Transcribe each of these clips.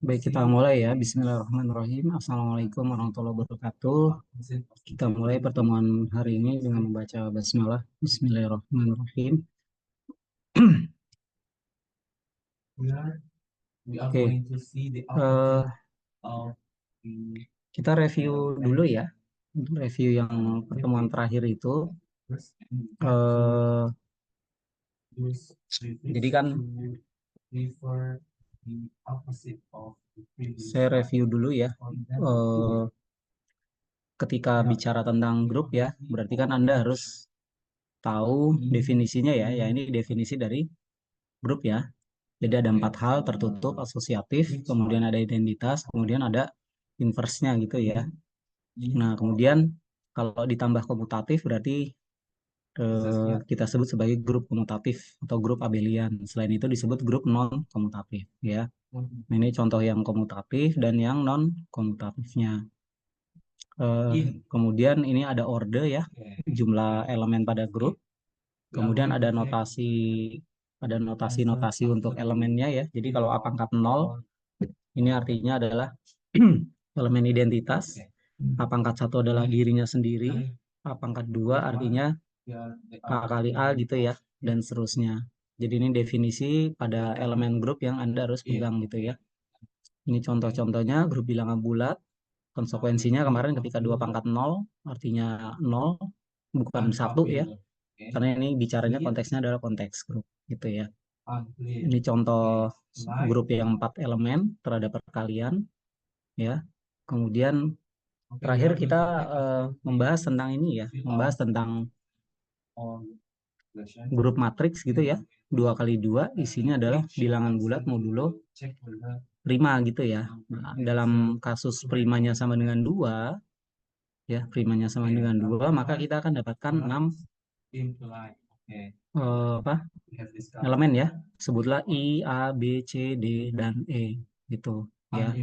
Baik, kita mulai ya. Bismillahirrahmanirrahim. Assalamualaikum warahmatullahi wabarakatuh. Kita mulai pertemuan hari ini dengan membaca basmalah. Bismillahirrahmanirrahim. Oke, eh, kita review dulu ya. Untuk review yang pertemuan terakhir itu, eh, jadi kan saya review dulu ya. Eh, Ketika bicara tentang grup ya, berarti kan Anda harus tahu definisinya ya. Ya, ini definisi dari grup ya. Jadi ada 4 hal: tertutup, asosiatif, kemudian ada identitas, kemudian ada inverse-nya gitu ya. Nah, kemudian kalau ditambah komutatif berarti kita sebut sebagai grup komutatif atau grup abelian. Selain itu disebut grup non komutatif ya. Nah, ini contoh yang komutatif dan yang non komutatifnya. Kemudian ini ada order ya, jumlah elemen pada grup. Kemudian ada notasi-notasi untuk elemennya ya. Jadi kalau A pangkat 0 ini artinya adalah elemen identitas. A pangkat 1 adalah dirinya sendiri. A pangkat 2 artinya A kali A gitu ya, dan seterusnya. Jadi ini definisi pada elemen grup yang Anda harus pegang gitu ya. Ini contoh-contohnya grup bilangan bulat. Konsekuensinya kemarin ketika 2 pangkat 0 artinya 0 bukan 1 ya. Karena ini bicaranya konteksnya adalah konteks grup gitu ya. Ini contoh grup yang 4 elemen terhadap perkalian ya. Kemudian terakhir kita membahas tentang ini ya, membahas tentang grup matriks gitu ya. 2 kali 2 isinya adalah bilangan bulat modulo prima gitu ya. Nah, dalam kasus primanya sama dengan 2 ya, primanya sama dengan 2 maka kita akan dapatkan 6 apa elemen ya. Sebutlah I, A, B, C, D, dan E gitu ya.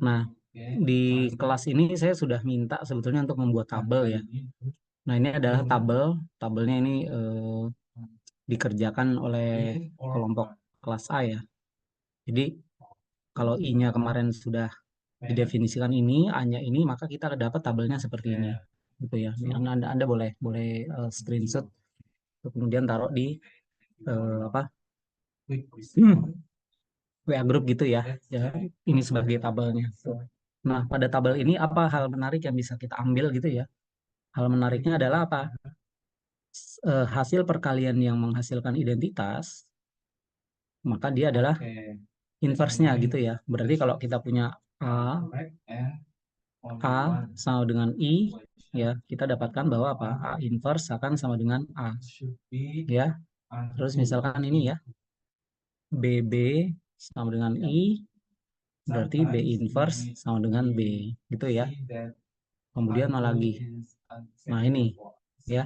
Nah, di kelas ini saya sudah minta sebetulnya untuk membuat tabel ya. Nah, ini adalah tabelnya ini dikerjakan oleh kelompok kelas A ya. Jadi kalau I-nya kemarin sudah didefinisikan ini, A-nya ini, maka kita dapat tabelnya seperti ini. Gitu ya. Ini Anda boleh boleh screenshot kemudian taruh di apa WA grup gitu ya. Ya, ini sebagai tabelnya. Nah, pada tabel ini apa hal menarik yang bisa kita ambil gitu ya? Hal menariknya adalah apa? Hasil perkalian yang menghasilkan identitas, maka dia adalah inverse-nya gitu ya. Berarti kalau kita punya A sama dengan I, ya kita dapatkan bahwa apa? A inverse akan sama dengan A, ya. Terus misalkan ini ya, BB sama dengan I, berarti B inverse sama dengan B, gitu ya. Kemudian mana lagi? Nah ini, ya,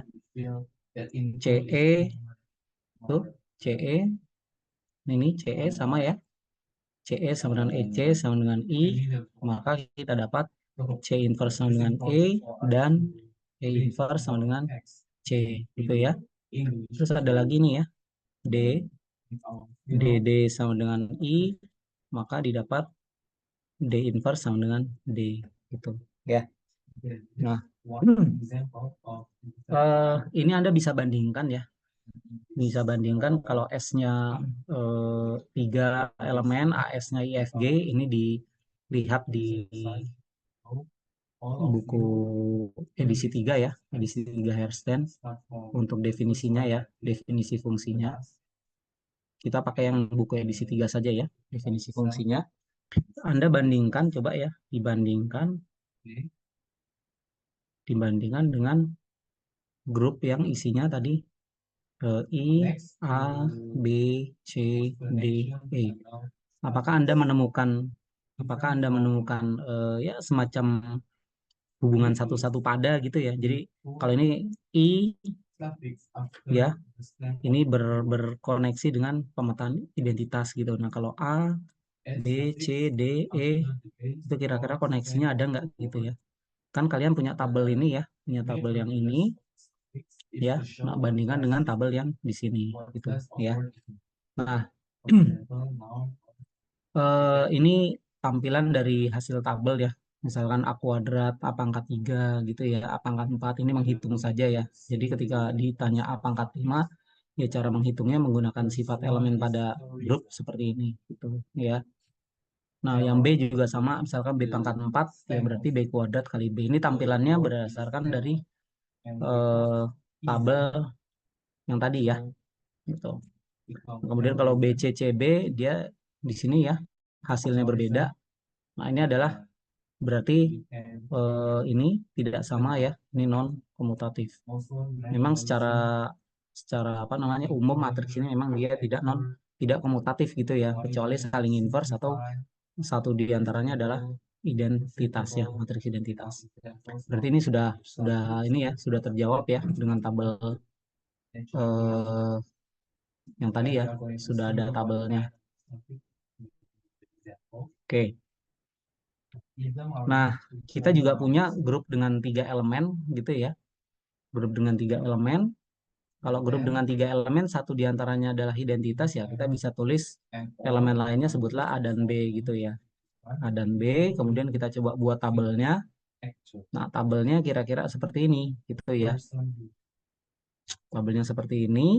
CE, tuh, CE, ini CE sama ya. CE sama dengan EC sama dengan I, maka kita dapat C inverse sama dengan E dan E inverse sama dengan C, gitu ya. Terus ada lagi nih ya, D, DD sama dengan I, maka didapat D inverse sama dengan D, gitu ya. Nah, ini Anda bisa bandingkan ya, bisa bandingkan kalau S-nya 3 elemen, AS-nya IFG, ini dilihat di buku edisi 3 ya, edisi 3 Hersten untuk definisinya ya, definisi fungsinya. Kita pakai yang buku edisi 3 saja ya, definisi fungsinya. Anda bandingkan, coba ya, dibandingkan dengan grup yang isinya tadi I, A, B, C, D, E. Apakah Anda menemukan ya semacam hubungan satu-satu pada gitu ya. Jadi kalau ini I ya, ini berkoneksi dengan pemetaan identitas gitu. Nah, kalau A, B, C, D, E itu kira-kira koneksinya ada nggak gitu ya. Kan kalian punya tabel ini ya, punya tabel yang ini ya. Nah, bandingkan dengan tabel yang di sini gitu ya. Nah, ini tampilan dari hasil tabel ya. Misalkan A kuadrat, A pangkat 3 gitu ya, A pangkat 4 ini menghitung saja ya. Jadi ketika ditanya A pangkat 5, ya cara menghitungnya menggunakan sifat elemen pada grup seperti ini gitu ya. Nah, yang B juga sama, misalkan B pangkat 4, ya berarti B kuadrat kali B. Ini tampilannya berdasarkan dari tabel yang tadi ya. Gitu. Kemudian kalau B, C, C, B, dia di sini ya, hasilnya berbeda. Nah, ini adalah berarti ini tidak sama ya, ini non komutatif. Memang secara secara apa namanya umum matriks ini memang dia tidak komutatif gitu ya, kecuali saling inverse atau satu di antaranya adalah identitas ya, matriks identitas. Berarti ini sudah ini ya, sudah terjawab ya dengan tabel eh, yang tadi ya, sudah ada tabelnya. Oke. Nah, kita juga punya grup dengan 3 elemen gitu ya. Grup dengan 3 elemen. Kalau grup dengan 3 elemen, satu diantaranya adalah identitas ya, kita bisa tulis elemen lainnya sebutlah A dan B gitu ya. A dan B, kemudian kita coba buat tabelnya. Nah, tabelnya kira-kira seperti ini gitu ya. Tabelnya seperti ini.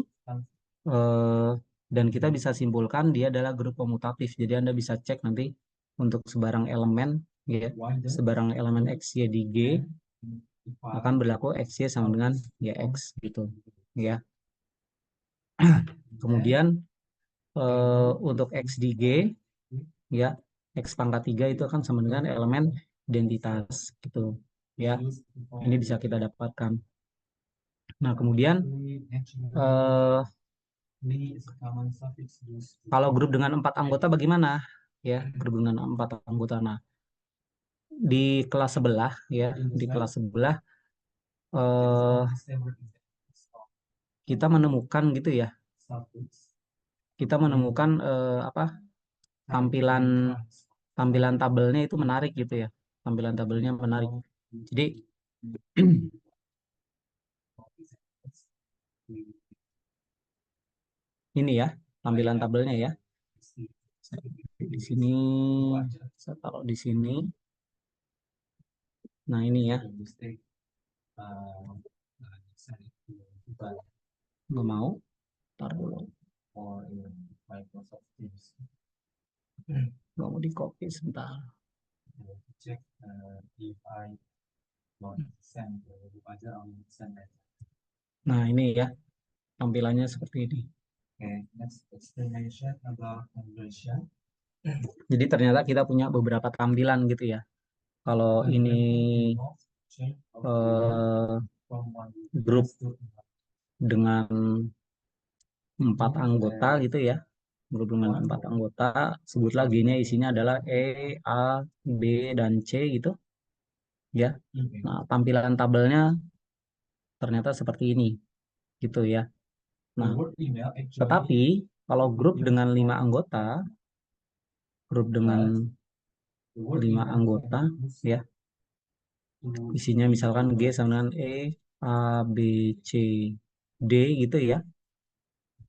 Dan kita bisa simpulkan dia adalah grup komutatif. Jadi Anda bisa cek nanti untuk sebarang elemen ya, sebarang elemen X, Y di G akan berlaku XY sama dengan YX gitu ya. Kemudian untuk X di G ya, X pangkat 3 itu akan sama dengan elemen identitas gitu ya. Ini bisa kita dapatkan. Nah, kemudian kalau grup dengan 4 anggota bagaimana? Ya, grup dengan 4 anggota. Nah, di kelas sebelah ya, di kelas sebelah eh, kita menemukan gitu ya. Kita menemukan apa? Tampilan tampilan tabelnya itu menarik gitu ya. Tampilan tabelnya menarik. Jadi ini ya, tampilan tabelnya ya. Di sini saya taruh di sini. Nah, ini ya. Nggak mau. Taruh dulu. Nggak mau di copy sebentar. Nah, ini ya. Tampilannya seperti ini. Jadi ternyata kita punya beberapa tampilan gitu ya. Kalau ini grup dengan 4 anggota gitu ya, grup dengan 4 anggota, sebutlah G-nya isinya adalah E, A, B, dan C gitu ya. Nah, tampilan tabelnya ternyata seperti ini gitu ya. Nah, tetapi kalau grup dengan 5 anggota, grup dengan 5 anggota ya, isinya misalkan G sama dengan E, A, B, C, D gitu ya.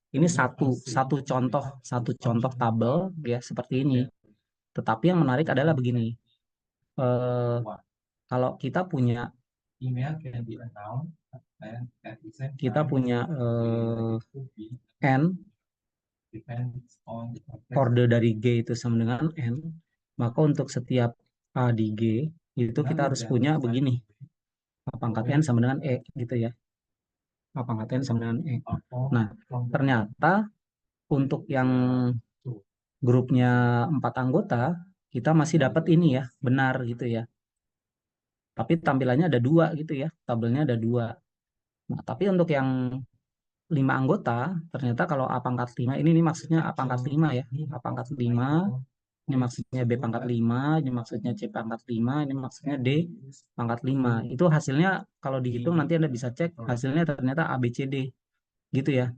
Ini satu contoh tabel ya seperti ini. Tetapi yang menarik adalah begini. Eh, kalau kita punya n order dari G itu sama dengan n, maka untuk setiap A di G itu kita harus punya begini. A pangkat n sama dengan E gitu ya. A pangkat n sama dengan E. Nah, ternyata untuk yang grupnya 4 anggota, kita masih dapat ini ya, benar gitu ya. Tapi tampilannya ada 2 gitu ya, tabelnya ada 2. Nah, tapi untuk yang 5 anggota, ternyata kalau A pangkat 5, ini maksudnya A pangkat 5 ya, A pangkat 5, ini maksudnya B pangkat 5, ini maksudnya C pangkat 5, ini maksudnya D pangkat 5. Itu hasilnya kalau dihitung nanti Anda bisa cek, hasilnya ternyata A, B, C, D gitu ya.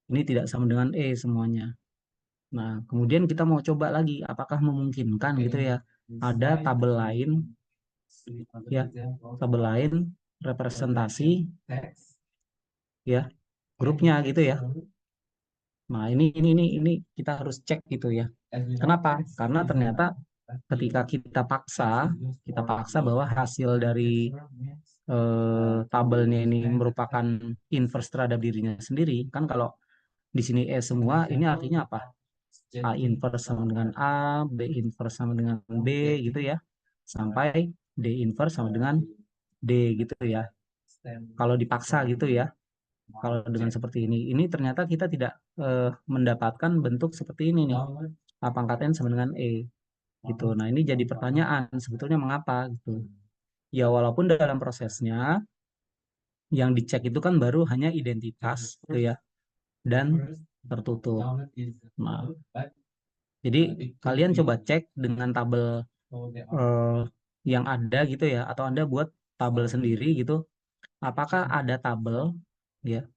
Ini tidak sama dengan E semuanya. Nah, kemudian kita mau coba lagi, apakah memungkinkan gitu ya, ada tabel lain, ya, tabel lain representasi, ya, grupnya gitu ya. Nah, ini kita harus cek gitu ya. Kenapa? Karena ternyata ketika kita paksa bahwa hasil dari tabelnya ini merupakan inverse terhadap dirinya sendiri, kan kalau di sini E semua, ini artinya apa? A inverse sama dengan A, B inverse sama dengan B gitu ya, sampai D inverse sama dengan D gitu ya. Kalau dipaksa gitu ya, kalau dengan seperti ini ternyata kita tidak mendapatkan bentuk seperti ini nih. A pangkat N sama dengan E gitu. Nah, ini jadi pertanyaan sebetulnya mengapa gitu. Ya walaupun dalam prosesnya yang dicek itu kan baru hanya identitas gitu ya dan tertutup. Nah, jadi kalian coba cek dengan tabel eh, yang ada gitu ya, atau Anda buat tabel sendiri gitu. Apakah ada tabel ya,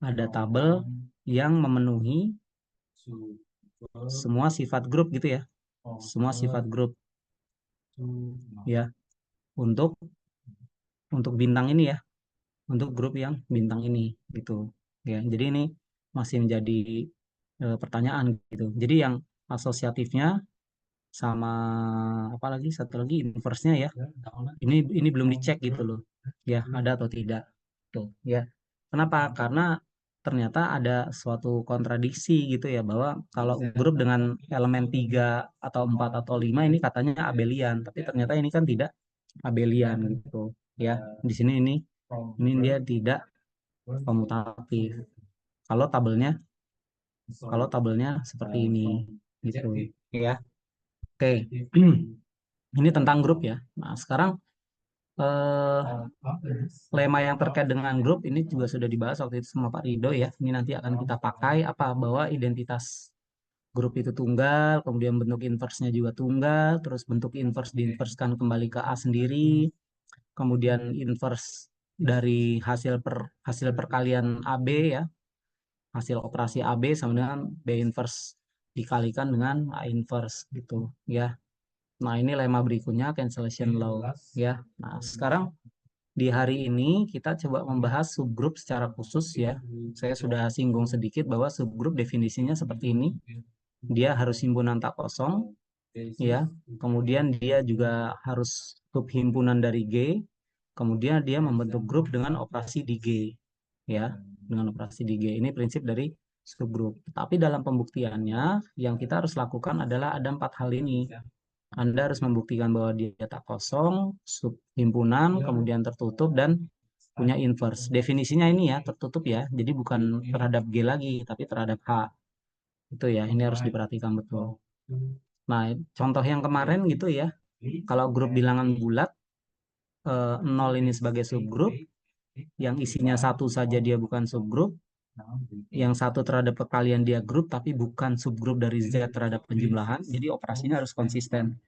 ada tabel yang memenuhi semua sifat grup gitu ya, semua sifat grup ya untuk bintang ini ya, untuk grup yang bintang ini gitu ya. Jadi ini masih menjadi pertanyaan gitu. Jadi yang asosiatifnya sama apa lagi satu lagi inverse-nya ya. Ini belum dicek gitu loh. Ya, ada atau tidak. Tuh, ya. Kenapa? Karena ternyata ada suatu kontradiksi gitu ya, bahwa kalau grup dengan elemen 3 atau 4 atau 5 ini katanya abelian, tapi ternyata ini kan tidak abelian gitu. Ya, di sini ini dia tidak komutatif. Kalau tabelnya kalau tabelnya seperti ini gitu ya. Oke. Ini tentang grup ya. Nah, sekarang eh, lema yang terkait dengan grup ini juga sudah dibahas waktu itu sama Pak Rido ya. Ini nanti akan kita pakai apa bahwa identitas grup itu tunggal, kemudian bentuk inverse-nya juga tunggal, terus bentuk inverse diinverskan kembali ke A sendiri, kemudian inverse dari hasil perkalian AB ya, hasil operasi AB sama dengan B inverse dikalikan dengan A inverse gitu ya. Nah, ini lema berikutnya cancellation law ya. Nah, sekarang di hari ini kita coba membahas subgrup secara khusus ya. Saya sudah singgung sedikit bahwa subgrup definisinya seperti ini. Dia harus himpunan tak kosong ya. Kemudian dia juga harus subhimpunan dari G. Kemudian dia membentuk grup dengan operasi di G ya. Dengan operasi di G. Ini prinsip dari subgrup. Tapi dalam pembuktiannya yang kita harus lakukan adalah ada 4 hal ini. Anda harus membuktikan bahwa dia tak kosong, subhimpunan, kemudian tertutup, dan punya inverse. Definisinya ini ya, tertutup ya. Jadi bukan terhadap G lagi, tapi terhadap H. Itu ya, ini harus diperhatikan betul. Nah, contoh yang kemarin gitu ya, kalau grup bilangan bulat, 0 ini sebagai subgrup, yang isinya satu saja dia bukan subgrup, yang satu terhadap perkalian dia grup, tapi bukan subgrup dari Z terhadap penjumlahan, jadi operasinya harus konsisten.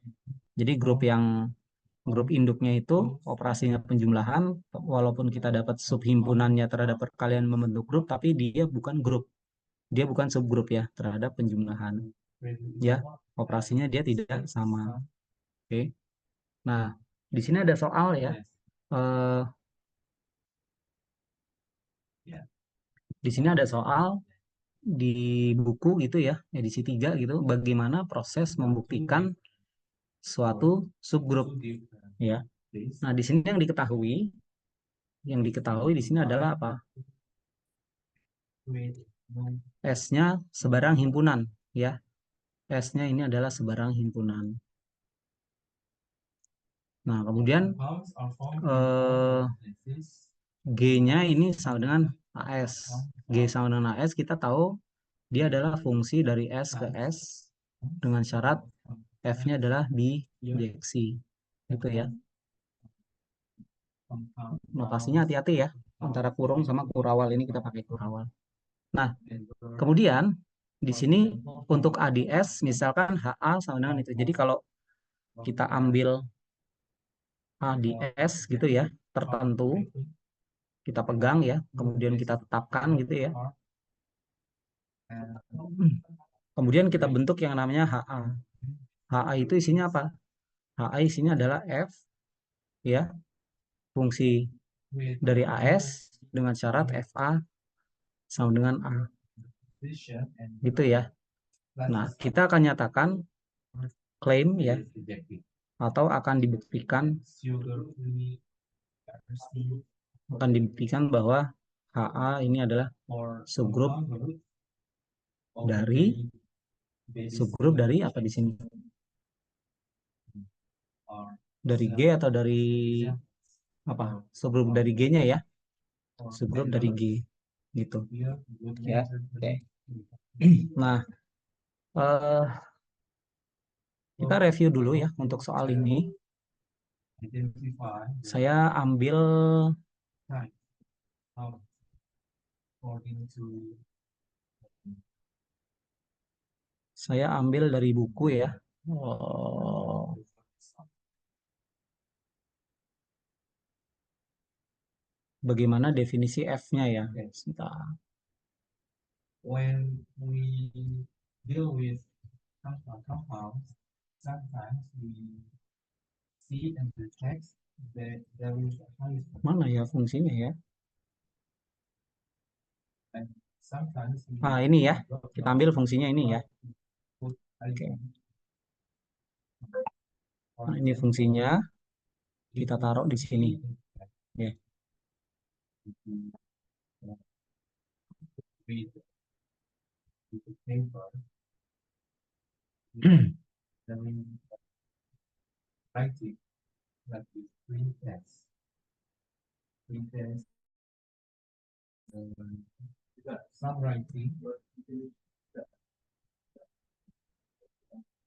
Jadi grup induknya itu operasinya penjumlahan, walaupun kita dapat subhimpunannya terhadap perkalian membentuk grup, tapi dia bukan grup, dia bukan subgrup ya terhadap penjumlahan. Ya, operasinya dia tidak sama. Oke. Nah, di sini ada soal ya. Eh, di sini ada soal di buku gitu ya, edisi 3 gitu, bagaimana proses membuktikan suatu subgrup ya. Nah, di sini yang diketahui di sini adalah apa? S-nya sebarang himpunan ya. S-nya ini adalah sebarang himpunan. Nah, kemudian G-nya ini sama dengan AS. G sama dengan AS kita tahu dia adalah fungsi dari S ke S dengan syarat F-nya adalah bijeksi. Gitu ya. Notasinya hati-hati ya. Antara kurung sama kurawal ini kita pakai kurawal. Nah, kemudian di sini untuk ADS misalkan HA sama dengan itu. Jadi kalau kita ambil ADS gitu ya, tertentu, kita pegang ya, kemudian kita tetapkan gitu ya. Kemudian kita bentuk yang namanya HA. HA itu isinya apa? HA isinya adalah F ya, fungsi dari AS dengan syarat FA sama dengan A. Gitu ya. Nah, kita akan nyatakan klaim ya, atau akan dibuktikan bahwa HA ini adalah subgrup dari apa di sini? Dari G atau dari apa? Subgrup dari G-nya ya. Subgrup dari G gitu. Ya. Oke. Nah, eh, kita review dulu ya untuk soal ini. Saya ambil dari buku ya. Oh, bagaimana definisi F-nya ya? Sebentar. Mana ya fungsinya ya? Nah, ini ya. Kita ambil fungsinya ini ya. Oke. Nah, ini fungsinya. Kita taruh di sini. Ya.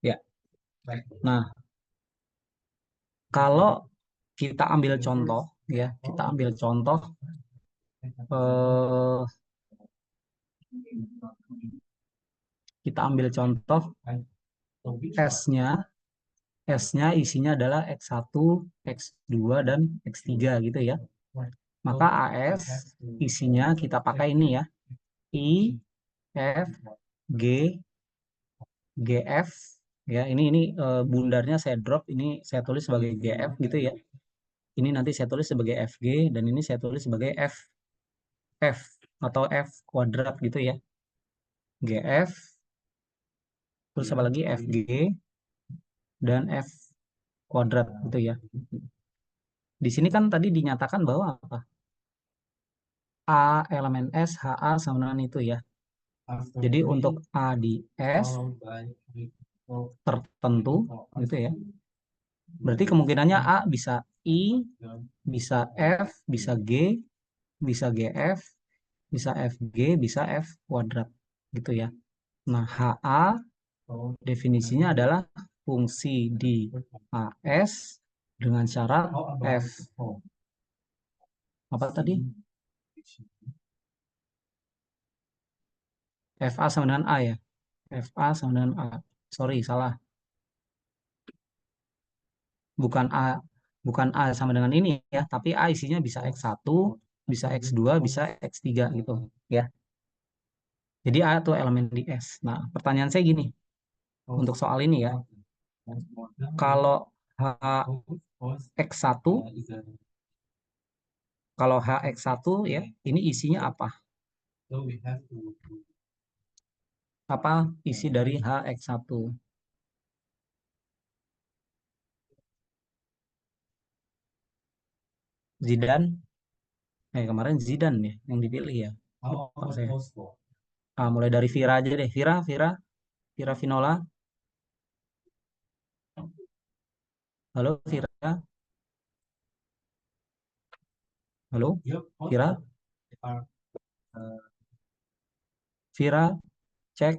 Ya. Nah, kalau kita ambil contoh ya, eh, S-nya isinya adalah X1, X2 dan X3 gitu ya. Maka AS isinya kita pakai ini ya. I, F, G, GF ya. Ini bundarnya saya drop, ini saya tulis sebagai GF gitu ya. Ini nanti saya tulis sebagai FG dan ini saya tulis sebagai F atau F kuadrat gitu ya. GF terus apa lagi FG dan F kuadrat gitu ya. Di sini kan tadi dinyatakan bahwa apa? A elemen S, HA sama dengan itu ya. Jadi untuk A di S tertentu gitu ya. Berarti kemungkinannya A bisa I, bisa F, bisa G, bisa GF, bisa FG, bisa F kuadrat gitu ya. Nah, HA definisinya adalah fungsi di AS dengan syarat F. Apa tadi? FA sama dengan A ya. FA sama dengan A. Sorry, salah. Bukan A, bukan A sama dengan ini ya, tapi A isinya bisa X1, bisa X2, bisa X3 gitu ya. Jadi A itu elemen di S. Nah, pertanyaan saya gini, untuk soal ini ya. Kalau H X1, kalau HX1 ya, ini isinya apa? Apa isi dari HX1? Zidane, kemarin Zidane ya yang dipilih ya. Lupa saya. Mulai dari Vira aja deh. Vira Vinola. Halo Vira. Halo Vira. Vira, cek.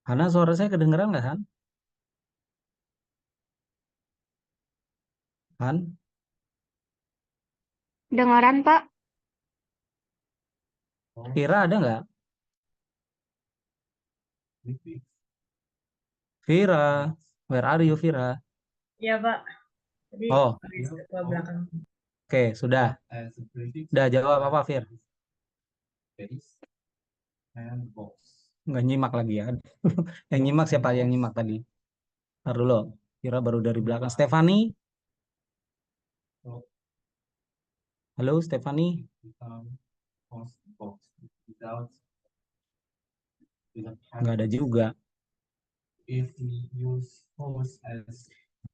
Hana, suara saya kedengeran nggak, Han? Han? Dengaran, Pak? Vira ada nggak? Vira, where are you, Vira? Iya, Pak. Jadi Oh, ke belakang. oke, sudah. Udah jawab apa, Vir? Nggak nyimak lagi ya. Yang nyimak siapa yang nyimak tadi? Ntar dulu. Vira baru dari belakang. Stefani? Halo, Stefani? Nggak ada juga.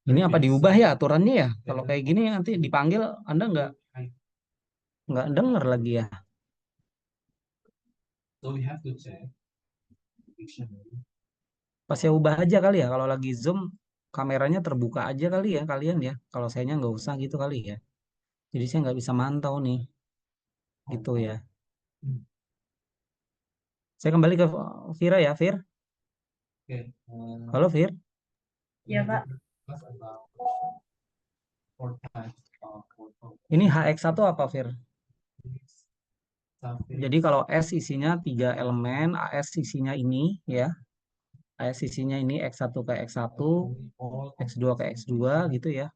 Ini apa diubah ya aturannya ya? Kalau kayak gini nanti dipanggil Anda nggak dengar lagi ya. Pas ya ubah aja kali ya. Kalau lagi Zoom kameranya terbuka aja kali ya kalian ya. Kalau sayanya nggak usah gitu kali ya. Jadi saya nggak bisa mantau nih. Gitu ya. Saya kembali ke Vira ya, Vir. Halo Vir. Iya, Pak. Ini HX1 apa Vir? Jadi kalau S isinya 3 elemen, AS isinya ini ya. AS isinya ini X1 ke X1, X2 ke X2 gitu ya.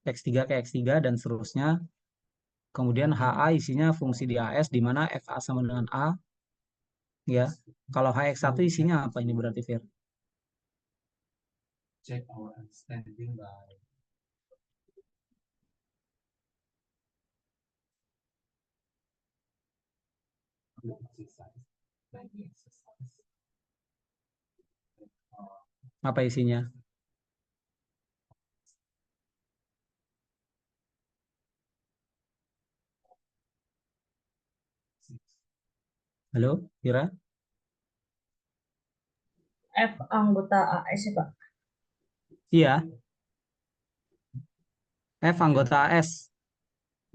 X3 ke X3 dan seterusnya. Kemudian HA isinya fungsi di AS di mana FA sama dengan A ya. Kalau HX1 isinya apa ini berarti Fir? Apa isinya? Halo, Fira? F anggota AS ya, Pak. Iya, F anggota AS.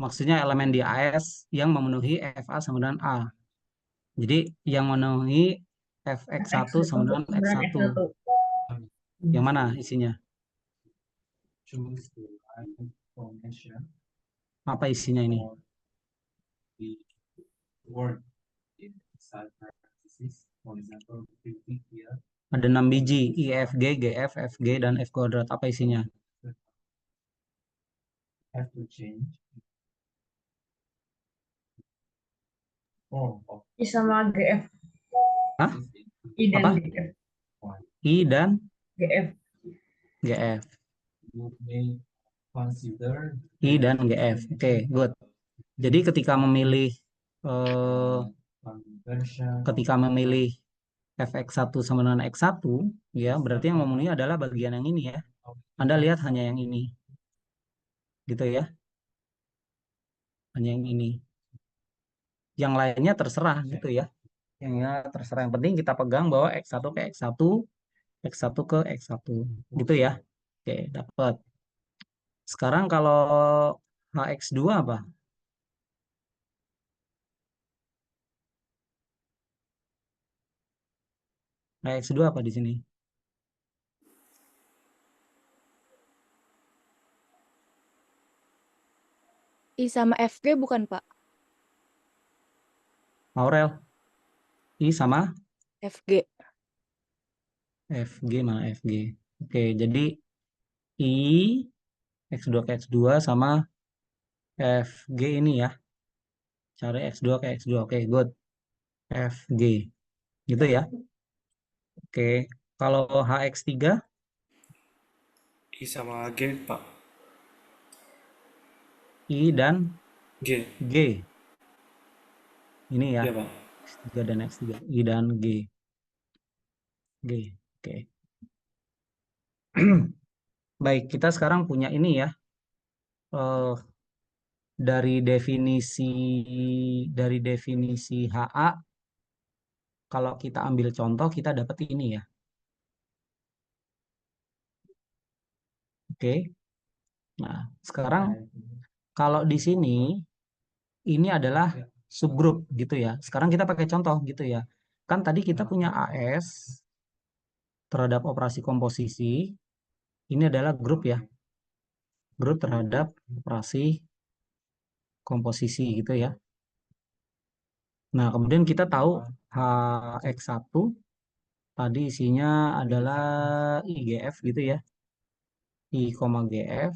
Maksudnya elemen di AS yang memenuhi FA sama dengan A. Jadi yang memenuhi FX1 X sama untuk dengan kemudian X1. X1. Yang mana isinya? Apa isinya ini? Ada 6 biji, IFG, GF, FG, dan F kuadrat. Apa isinya? I sama GF. Hah? I dan Apa? GF. I dan GF. GF. I dan GF. Oke, good. Jadi eh, ketika memilih fx1 sama dengan x1 ya, berarti yang memenuhi adalah bagian yang ini ya. Anda lihat hanya yang ini. Gitu ya. Hanya yang ini. Yang lainnya terserah gitu ya. Yang terserah, yang penting kita pegang bahwa x1 ke x1, x1 ke x1. Gitu ya. Oke, dapat. Sekarang kalau hx2 apa? Hx2 apa di sini? I sama FG bukan, Pak? Aurel. I sama FG. FG mana FG. Oke, jadi I X2 ke X2 sama FG ini ya. Cari X2 ke X2. Oke, good. FG. Gitu ya. Oke. Kalau HX3 I sama G, Pak. I dan G. G. Ini ya. Ya, Pak. X3 dan X3. I dan G. G. Oke. Baik, kita sekarang punya ini ya. Eh, dari definisi HA, kalau kita ambil contoh kita dapat ini ya. Oke. Nah, sekarang kalau di sini ini adalah subgrup gitu ya. Sekarang kita pakai contoh gitu ya. Kan tadi kita punya AS terhadap operasi komposisi. Ini adalah grup ya. Grup terhadap operasi komposisi gitu ya. Nah, kemudian kita tahu HX1 tadi isinya adalah IGF gitu ya. I, GF.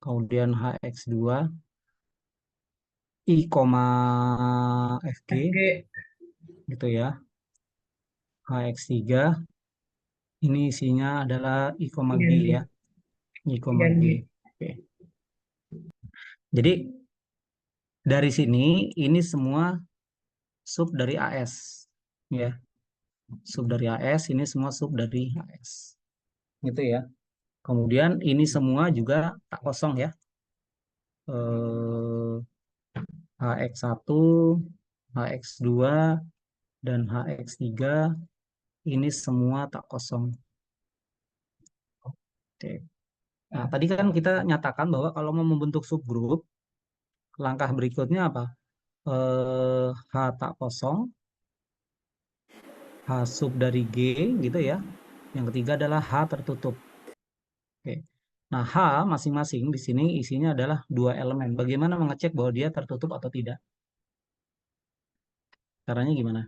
Kemudian HX2 I, FG FG. gitu ya. HX3 ini isinya adalah I, I G dan G. ya. I, I dan G. G. Oke. Jadi dari sini ini semua sub dari AS ya. Sub dari AS, ini semua sub dari AS. Gitu ya. Kemudian ini semua juga tak kosong ya. HX1, HX2, dan HX3 ini semua tak kosong. Oke. Nah, tadi kan kita nyatakan bahwa kalau mau membentuk subgrup, langkah berikutnya apa? H tak kosong, H sub dari G gitu ya. Yang ketiga adalah H tertutup. Oke. Nah, H masing-masing di sini isinya adalah 2 elemen. Bagaimana mengecek bahwa dia tertutup atau tidak? Caranya gimana?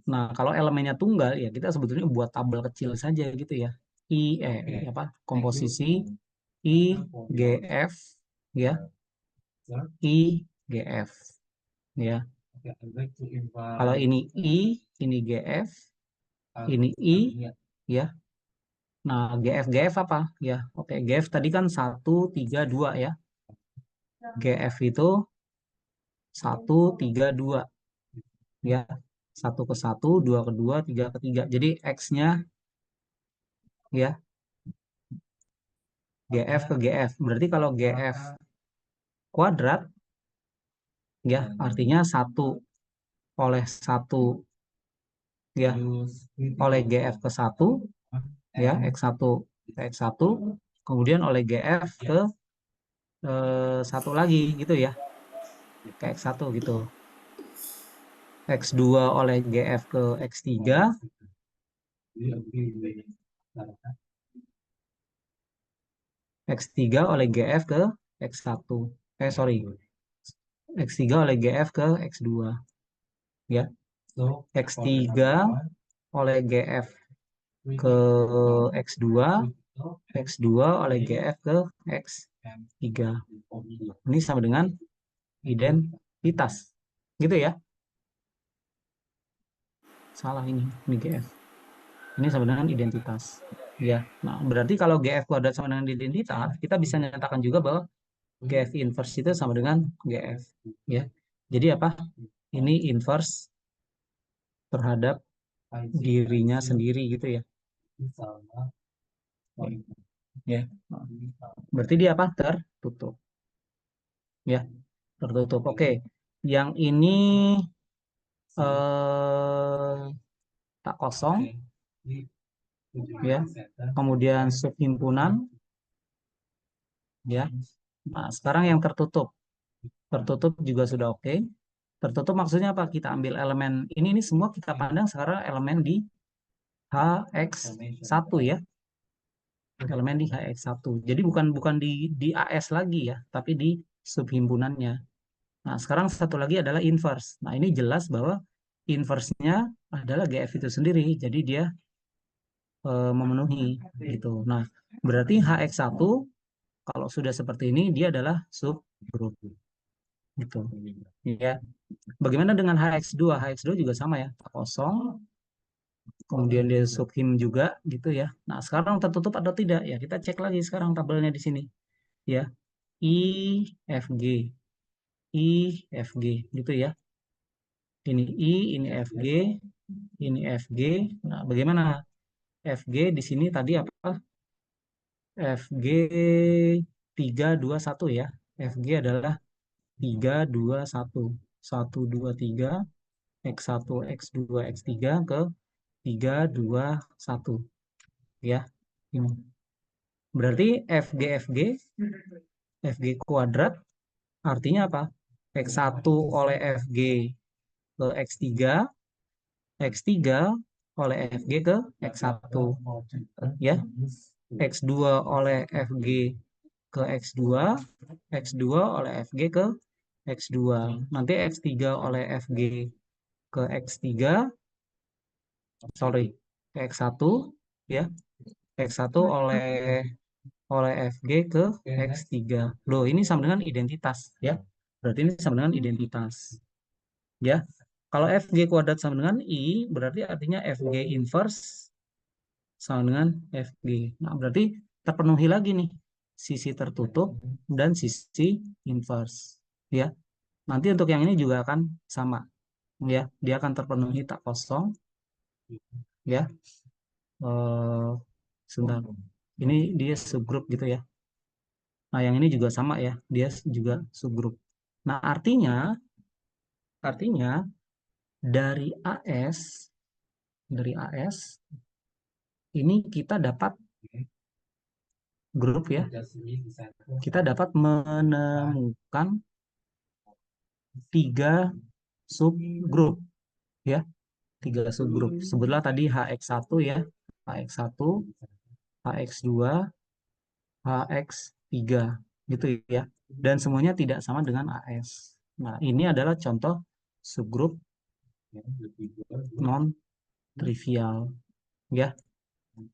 Nah, kalau elemennya tunggal ya kita sebetulnya buat tabel kecil saja gitu ya. Apa? Komposisi IGF ya. IGF ya. Kalau ini ini GF, ini I ya. Nah, GF apa? Ya, oke, GF tadi kan 1, 3, 2 ya. GF itu 1, 3, 2 ya. 1 ke 1, 2 ke 2, 3 ke 3. Jadi X-nya ya GF ke GF. Berarti kalau GF kuadrat ya artinya 1 oleh 1 ya oleh GF ke 1 ya X1 ke X1 kemudian oleh GF ke 1 lagi gitu ya. Ke X1 gitu. X2 oleh GF ke X3 X3 oleh GF ke X1 sorry X3 oleh GF ke X2 ya. X3 oleh GF ke X2 X2 oleh GF ke X3 ini sama dengan identitas gitu ya. Salah ini GF ini sama dengan identitas ya. Nah, berarti kalau GF kuadrat sama dengan identitas, kita bisa nyatakan juga bahwa GF inverse itu sama dengan GF ya. Jadi apa? Ini inverse terhadap dirinya sendiri gitu ya. Ya. Berarti dia apa? Tertutup. Ya, tertutup. Oke. Yang ini tak kosong ya. Kemudian subhimpunan ya. Nah, sekarang yang tertutup. Tertutup juga sudah oke. Tertutup maksudnya apa? Kita ambil elemen ini semua kita pandang sekarang elemen di HX1 ya. Elemen di HX1. Jadi bukan di AS lagi ya, tapi di subhimpunannya. Nah, sekarang satu lagi adalah inverse. Nah, ini jelas bahwa inverse-nya adalah GF itu sendiri. Jadi dia memenuhi gitu. Nah, berarti HX1 kalau sudah seperti ini dia adalah subgroup gitu. Ya. Bagaimana dengan HX2? HX2 juga sama ya, kosong. Kemudian dia subhim juga gitu ya. Nah, sekarang tertutup atau tidak? Ya, kita cek lagi sekarang tabelnya di sini. Ya. IFG. IFG gitu ya. Ini ini FG, ini FG. Nah, bagaimana FG di sini tadi apa? FG 3, 2, 1 ya. FG adalah 3, 2, 1. 1, 2, 3 X1, X2, X3 ke 3, 2, 1 ya. Ini. Berarti FG kuadrat artinya apa? X1 oleh FG ke X3 X3 oleh FG ke X1 ya. X2 oleh FG ke X2 X2 oleh FG ke X2 nanti X3 oleh FG ke X3 sorry ke X1 ya. X1 oleh FG ke X3. Loh, ini sama dengan identitas ya. Berarti ini sama dengan identitas ya. Kalau FG kuadrat sama dengan I, berarti artinya FG inverse sama dengan FG. Nah, berarti terpenuhi lagi nih sisi tertutup dan sisi inverse. Ya, nanti untuk yang ini juga akan sama. ya, dia akan terpenuhi tak kosong, ya. Sebentar, ini dia subgrup gitu ya. Nah, yang ini juga sama ya, dia juga subgrup. Nah, artinya dari AS ini kita dapat grup ya. Kita dapat menemukan 3 subgrup ya. 3 subgrup. Sebutlah tadi HX1 ya. HX1, HX2, HX3 gitu ya. Dan semuanya tidak sama dengan AS. Nah, ini adalah contoh subgrup non trivial ya.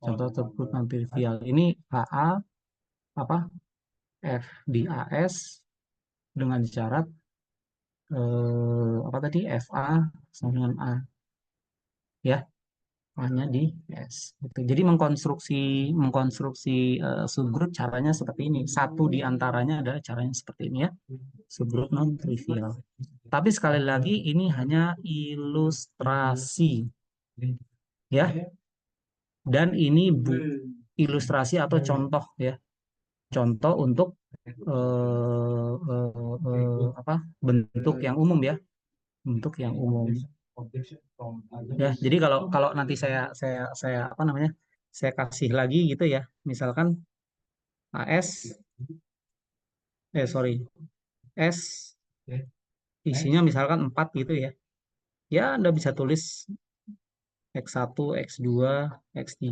Contoh subgrup non trivial. Ini HA apa? F di AS dengan syarat apa tadi? FA sama dengan A ya. A-nya di S. Gitu. Jadi mengkonstruksi subgroup caranya seperti ini. Satu di antaranya adalah caranya seperti ini ya. Subgroup non trivial. Tapi sekali lagi ini hanya ilustrasi ya. Dan ini ilustrasi atau contoh ya. Contoh untuk apa? Bentuk yang umum ya. Bentuk yang umum. Ya, jadi kalau kalau nanti saya apa namanya? Saya kasih lagi gitu ya. Misalkan AS sorry. S isinya misalkan 4 gitu ya. Ya, Anda bisa tulis X1, X2, X3,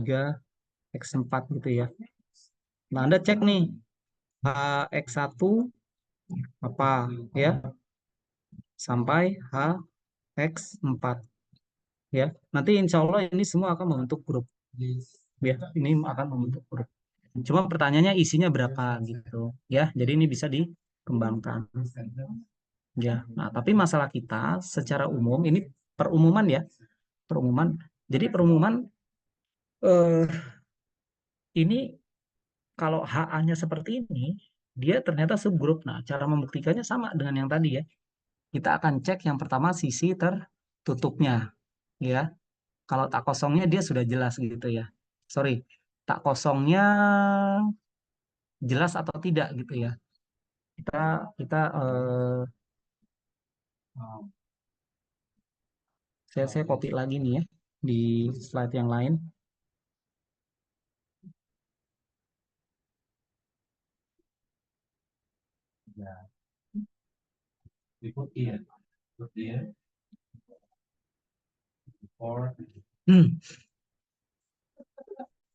X4 gitu ya. Nah, Anda cek nih HX1 apa ya sampai HX4 ya. Nanti insya Allah ini semua akan membentuk grup. Ya, ini akan membentuk grup. Cuma pertanyaannya isinya berapa gitu ya. Jadi ini bisa dikembangkan. Ya. Nah, tapi masalah kita secara umum ini perumuman ya. Perumuman. Jadi perumuman ini kalau HA-nya seperti ini, dia ternyata subgrup. Nah, cara membuktikannya sama dengan yang tadi ya. Kita akan cek yang pertama sisi tertutupnya ya. Kalau tak kosongnya dia sudah jelas gitu ya. Sorry, tak kosongnya jelas atau tidak gitu ya. Kita kita saya copy lagi nih ya di slide yang lain.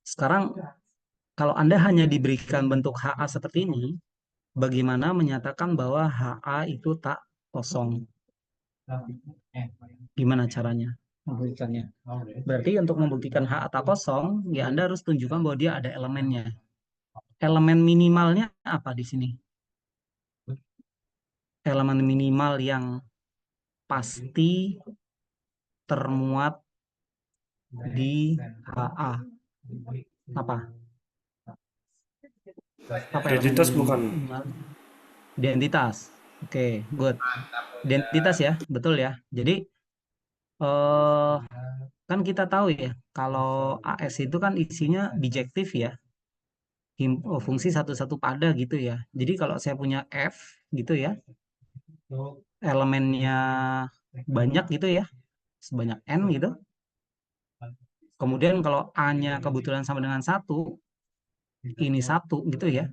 Sekarang kalau Anda hanya diberikan bentuk HA seperti ini, bagaimana menyatakan bahwa HA itu tak kosong? Gimana caranya membuktikannya? Berarti untuk membuktikan HA tak kosong, ya Anda harus tunjukkan bahwa dia ada elemennya. Elemen minimalnya apa di sini? Elemen minimal yang pasti termuat di HA. Apa? Apa Identitas elemen bukan? minimal? Identitas. Oke, good. Identitas ya, betul ya. Jadi kan kita tahu ya, kalau AS itu kan isinya bijektif ya, fungsi satu-satu pada gitu ya. Jadi kalau saya punya F gitu ya, elemennya banyak gitu ya, sebanyak N gitu. Kemudian kalau A-nya kebetulan sama dengan 1, ini 1 gitu ya.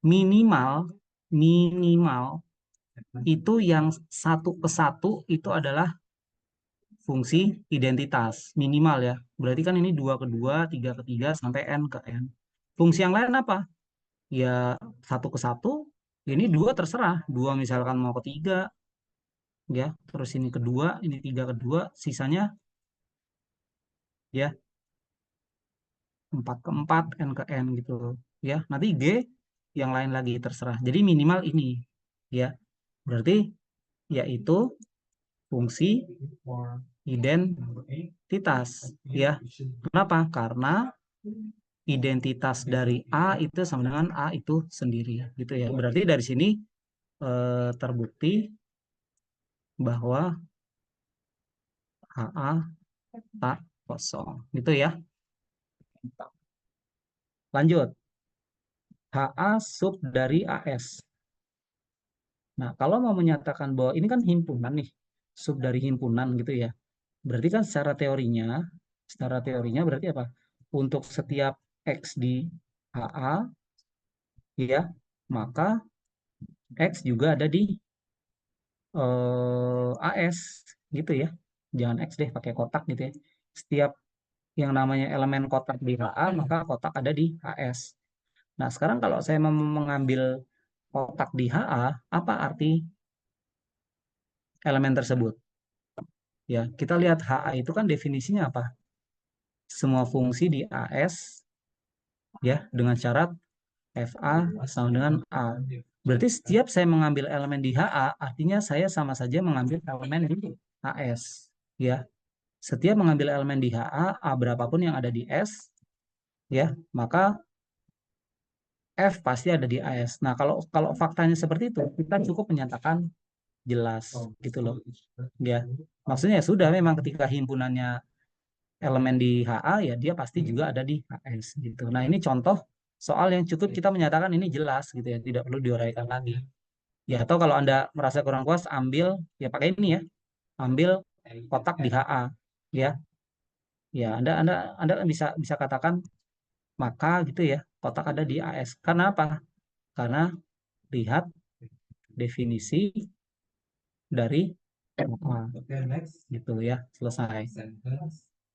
Minimal itu yang 1 ke 1 itu adalah fungsi identitas minimal ya. Berarti kan ini 2 ke 2, 3 ke 3 sampai N ke N. Fungsi yang lain apa? Ya 1 ke 1, ini 2 terserah. 2 misalkan mau ke 3 ya, terus ini kedua, ini 3 ke 2, sisanya ya 4 ke 4, N ke N gitu ya. Nanti G yang lain lagi terserah. Jadi minimal ini ya. Berarti yaitu fungsi identitas ya. Kenapa? Karena identitas dari A itu sama dengan A itu sendiri gitu ya. Berarti dari sini terbukti bahwa HA tak kosong. Gitu ya. Lanjut. HA sub dari AS. Nah, kalau mau menyatakan bahwa ini kan himpunan nih, sub dari himpunan gitu ya. Berarti kan secara teorinya berarti apa? Untuk setiap X di HA, ya, maka X juga ada di AS, gitu ya. Jangan X deh, pakai kotak gitu ya. Setiap yang namanya elemen kotak di HA, maka kotak ada di AS. Nah, sekarang kalau saya mau mengambil kotak di HA, apa arti elemen tersebut? Ya, kita lihat HA itu kan definisinya apa? Semua fungsi di AS ya dengan syarat FA sama dengan A. Berarti setiap saya mengambil elemen di HA, artinya saya sama saja mengambil elemen di AS. Ya, setiap mengambil elemen di HA, A berapapun yang ada di S, ya, maka F pasti ada di AS. Nah, kalau faktanya seperti itu, kita cukup menyatakan jelas gitu loh. Ya, maksudnya ya sudah memang ketika himpunannya elemen di HA ya dia pasti juga ada di HS gitu. Nah, ini contoh soal yang cukup kita menyatakan ini jelas gitu ya, tidak perlu diuraikan lagi. Ya, atau kalau Anda merasa kurang puas ambil ya pakai ini ya. Ambil kotak di HA ya. Ya, Anda bisa bisa katakan maka gitu ya, kotak ada di AS. Karena apa? Karena lihat definisi dari HA gitu ya, selesai.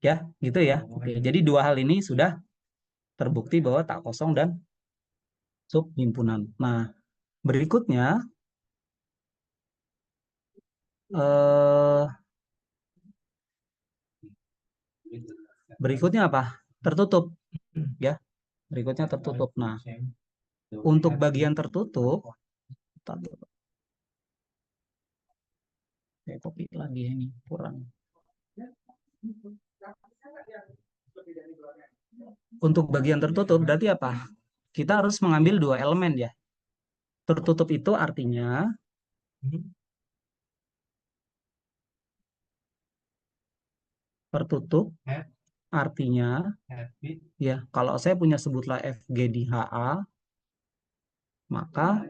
Ya, gitu ya. Oke, jadi dua hal ini sudah terbukti bahwa tak kosong dan subhimpunan. Nah, berikutnya eh, berikutnya apa? Tertutup, ya. Berikutnya tertutup. Nah, untuk bagian tertutup, saya copy lagi ini kurang. Untuk bagian tertutup berarti apa? Kita harus mengambil dua elemen ya. Tertutup itu artinya tertutup artinya ya kalau saya punya sebutlah FG di HA, maka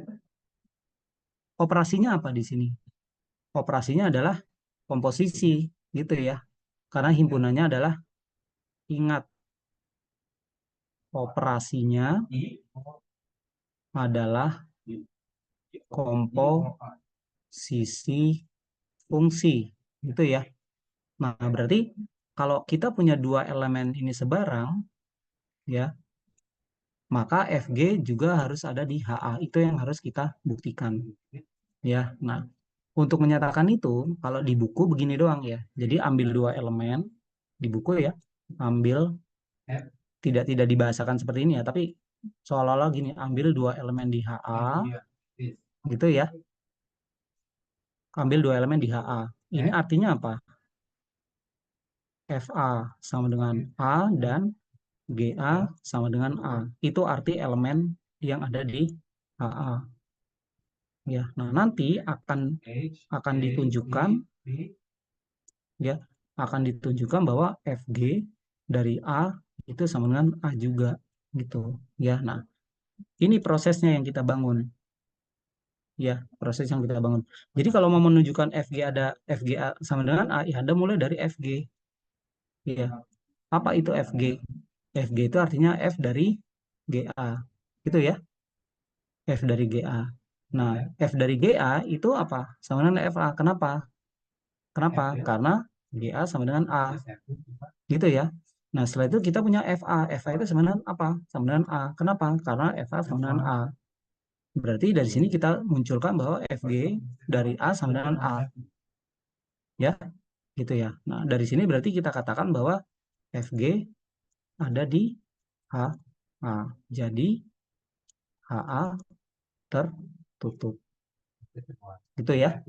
operasinya apa di sini? Operasinya adalah komposisi gitu ya. Karena himpunannya adalah ingat operasinya adalah komposisi fungsi gitu ya. Nah, berarti kalau kita punya dua elemen ini sebarang ya, maka FG juga harus ada di HA. Itu yang harus kita buktikan. Ya. Nah, untuk menyatakan itu kalau di buku begini doang ya. Jadi ambil dua elemen di buku ya. Ambil tidak dibahasakan seperti ini ya, tapi seolah-olah gini, ambil dua elemen di HA gitu ya. Ambil dua elemen di HA. Ini artinya apa? FA sama dengan A dan GA sama dengan A. Itu arti elemen yang ada di HA. Ya, nah nanti akan ditunjukkan ya, akan ditunjukkan bahwa FG dari A itu sama dengan A juga gitu. Ya, nah ini prosesnya yang kita bangun. Ya, proses yang kita bangun. Jadi kalau mau menunjukkan FGA sama dengan A, ya Anda mulai dari FG. Ya, apa itu FG? FG itu artinya F dari GA. Gitu ya, F dari GA. Nah, F dari GA itu apa? Sama dengan FA. Kenapa? Kenapa? Karena GA sama dengan A. Gitu ya. Nah, setelah itu kita punya FA. FA itu sama dengan apa? Sama dengan A. Kenapa? Karena FA sama dengan A. Berarti dari sini kita munculkan bahwa FG dari A sama dengan A. Ya, gitu ya. Nah, dari sini berarti kita katakan bahwa FG ada di HA. Jadi HA tertutup. Gitu ya.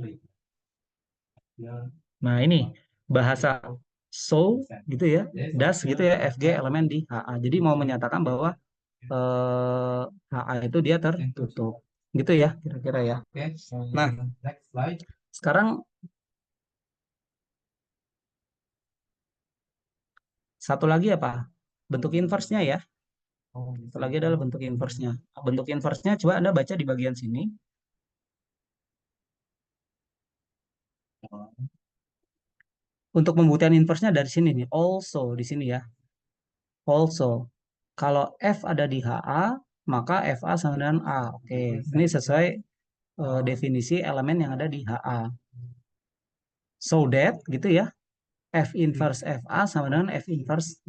Nah, ini bahasa so gitu ya. Das gitu ya FG elemen di HA. Jadi mau menyatakan bahwa HA itu dia tertutup. Gitu ya, kira-kira ya. Nah, sekarang Satu lagi apa? Bentuk inverse-nya ya. Satu lagi adalah bentuk inverse-nya. Bentuk inverse-nya coba Anda baca di bagian sini. Untuk pembuktian inverse-nya dari sini nih. Also di sini ya. Also. Kalau F ada di HA, maka FA sama dengan A. Oke, ini sesuai definisi elemen yang ada di HA. So that gitu ya. F inverse FA sama dengan F inverse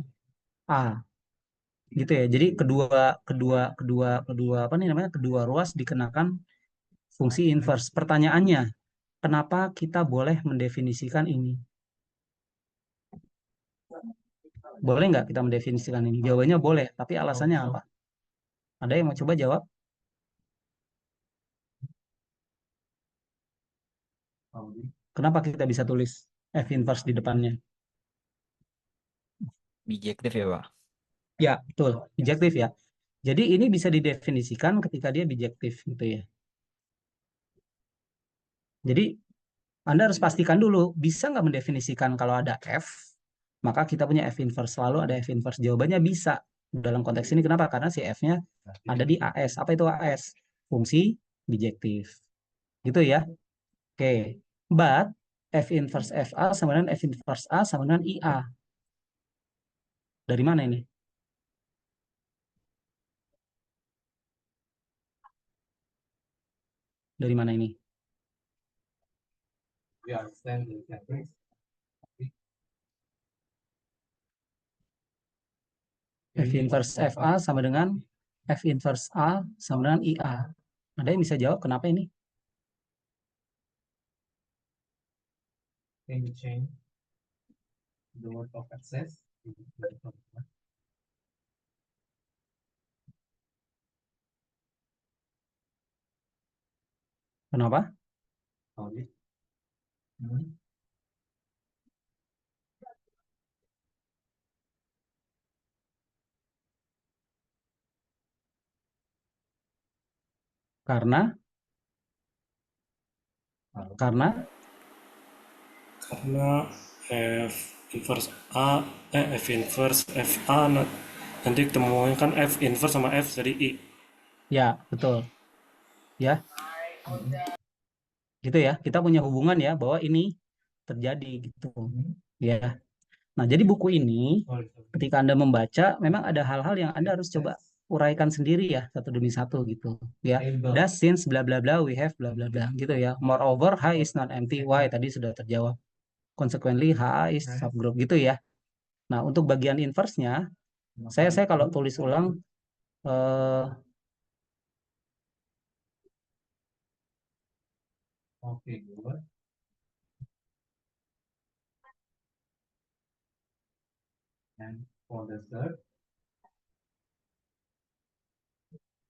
A. Gitu ya. Jadi kedua apa nih namanya? Kedua ruas dikenakan fungsi inverse. Pertanyaannya, kenapa kita boleh mendefinisikan ini? Boleh nggak kita mendefinisikan ini? Jawabannya boleh, tapi alasannya apa? Ada yang mau coba jawab? Kenapa kita bisa tulis F inverse di depannya? Bijektif ya, Pak? Ya, betul. Bijektif ya. Jadi ini bisa didefinisikan ketika dia bijektif gitu ya. Jadi Anda harus pastikan dulu, bisa nggak mendefinisikan kalau ada F, maka kita punya F inverse. Selalu ada F inverse. Jawabannya bisa. Dalam konteks ini kenapa? Karena si F-nya ada di AS. Apa itu AS? Fungsi bijektif. Gitu ya. Oke. But F inverse FA sama dengan F inverse A sama dengan IA. Dari mana ini? Dari mana ini? F inverse FA sama dengan F inverse A sama dengan IA. Ada yang bisa jawab kenapa ini? Kenapa? Karena Karena F inverse A, F inverse FA nanti ketemunya kan F inverse sama F dari I. ya betul. Ya. Gitu ya. Kita punya hubungan ya bahwa ini terjadi gitu. Ya. Nah, jadi buku ini ketika Anda membaca memang ada hal-hal yang Anda harus coba uraikan sendiri ya satu demi satu gitu ya. Thus since bla bla bla we have bla bla bla gitu ya. Moreover H is not empty. Why tadi sudah terjawab. Consequently H is subgroup gitu ya. Nah, untuk bagian inverse-nya saya kalau tulis ulang eh,